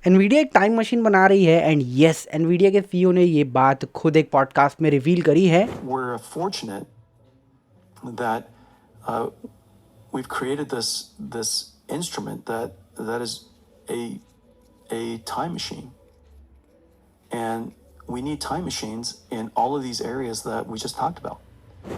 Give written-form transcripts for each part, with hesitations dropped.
Nvidia एक time machine बना रही है एंड यस एनवीडिया के सीईओ ने ये बात खुद एक पॉडकास्ट में रिवील करी है। We're fortunate that uh, we've created this instrument that is a time machine, and we need time machines in all of these areas that we just talked about.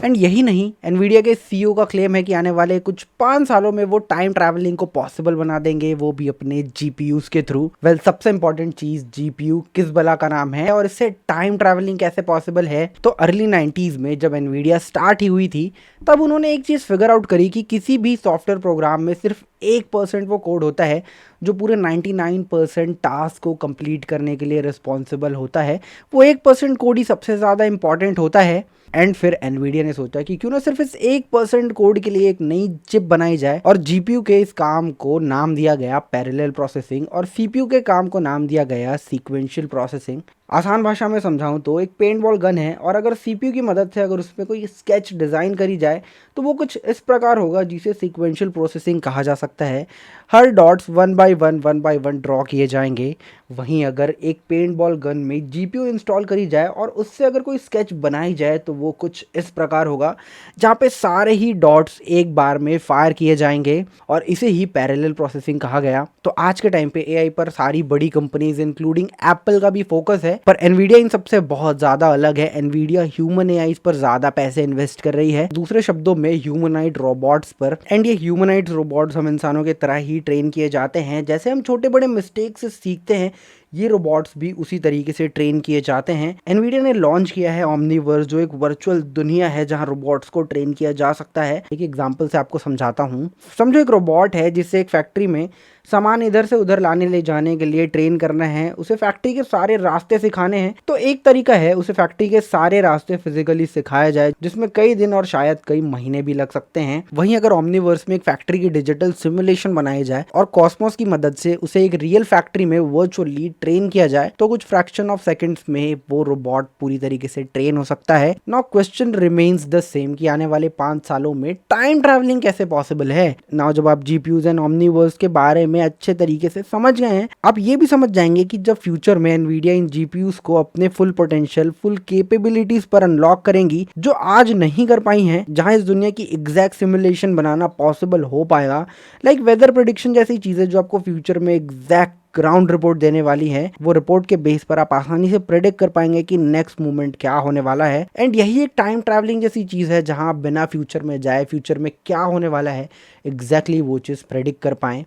And यही नहीं, Nvidia के CEO का claim है कि आने वाले कुछ 5 सालों में वो टाइम ट्रैवलिंग को पॉसिबल बना देंगे, वो भी अपने जीपीयूज के थ्रू। वेल, सबसे इंपॉर्टेंट चीज जीपीयू किस बला का नाम है और इससे टाइम ट्रैवलिंग कैसे पॉसिबल है। तो अर्ली 90s में जब एनवीडिया स्टार्ट ही हुई थी तब उन्होंने एक चीज फिगर आउट करी कि किसी भी सॉफ्टवेयर प्रोग्राम में सिर्फ 1% वो कोड होता है जो पूरे 99% टास्क को कंप्लीट करने के लिए रिस्पॉन्सिबल होता है। वो 1% कोड ही सबसे ज़्यादा इंपॉर्टेंट होता है। एंड फिर एनवीडिया ने सोचा कि क्यों ना सिर्फ इस 1% कोड के लिए एक नई चिप बनाई जाए और जीपीयू के इस काम को नाम दिया गया पैरेलल प्रोसेसिंग और सीपीयू के काम को नाम दिया गया सीक्वेंशियल प्रोसेसिंग। आसान भाषा में समझाऊं तो एक पेंटबॉल गन है और अगर सीपीयू की मदद से अगर उसमें कोई स्केच डिज़ाइन करी जाए तो वो कुछ इस प्रकार होगा जिसे सीक्वेंशियल प्रोसेसिंग कहा जा सकता है। हर dots one by one draw किए जाएंगे। वहीं अगर एक पेंटबॉल गन में जीपीयू इंस्टॉल करी जाए और उससे अगर कोई स्केच बनाई जाए तो वो कुछ इस प्रकार होगा जहाँ पे सारे ही डॉट्स एक बार में फायर किए जाएंगे और इसे ही पैरेलल प्रोसेसिंग कहा गया। तो आज के टाइम पे एआई पर सारी बड़ी कंपनीज इंक्लूडिंग एप्पल का भी फोकस है, पर एनवीडिया इन सबसे बहुत ज्यादा अलग है। एनवीडिया ह्यूमन एआई पर ज्यादा पैसे इन्वेस्ट कर रही है, दूसरे शब्दों में ह्यूमनाइड रोबोट्स पर। एंड ये ह्यूमनाइड रोबोट्स हम इंसानों की तरह ही ट्रेन किए जाते हैं। जैसे हम छोटे बड़े मिस्टेक से सीखते हैं, ये रोबोट्स भी उसी तरीके से ट्रेन किए जाते हैं। एनवीडिया ने लॉन्च किया है ओमनीवर्स, जो एक वर्चुअल दुनिया है जहां रोबोट्स को ट्रेन किया जा सकता है। एक एग्जांपल से आपको समझाता हूं। समझो एक रोबोट है जिससे एक फैक्ट्री में सामान इधर से उधर लाने ले जाने के लिए ट्रेन करना है, उसे फैक्ट्री के सारे रास्ते सिखाने हैं। तो एक तरीका है उसे फैक्ट्री के सारे रास्ते फिजिकली सिखाया जाए, जिसमें कई दिन और शायद कई महीने भी लग सकते हैं। वहीं अगर ओमनीवर्स में एक फैक्ट्री की डिजिटल सिमुलेशन बनाई जाए और कॉस्मोस की मदद से उसे एक रियल फैक्ट्री में वर्चुअली ट्रेन किया जाए तो कुछ फ्रैक्शन ऑफ सेकंड्स में वो रोबोट पूरी तरीके से ट्रेन हो सकता है। Now question remains the same कि आने वाले 5 सालों में टाइम ट्रैवलिंग कैसे पॉसिबल है। नाउ जब आप जीपीयूज एंड ओमनीवर्स के बारे में अच्छे तरीके से समझ गए हैं, आप ये भी समझ जाएंगे कि जब फ्यूचर में एनवीडिया इन जीपीयूज को अपने फुल पोटेंशियल, फुल कैपेबिलिटीज पर अनलॉक करेंगी जो आज नहीं कर पाई हैं, जहां इस दुनिया की एग्जैक्ट सिमुलेशन बनाना पॉसिबल हो पाएगा, लाइक वेदर प्रेडिक्शन जैसी चीजें जो आपको फ्यूचर में एग्जैक्ट ग्राउंड रिपोर्ट देने वाली है। वो रिपोर्ट के बेस पर आप आसानी से प्रेडिक्ट कर पाएंगे कि नेक्स्ट मूवमेंट क्या होने वाला है। एंड यही एक टाइम ट्रैवलिंग जैसी चीज है जहां आप बिना फ्यूचर में जाए फ्यूचर में क्या होने वाला है एग्जैक्टली वो चीज प्रेडिक्ट कर पाएं।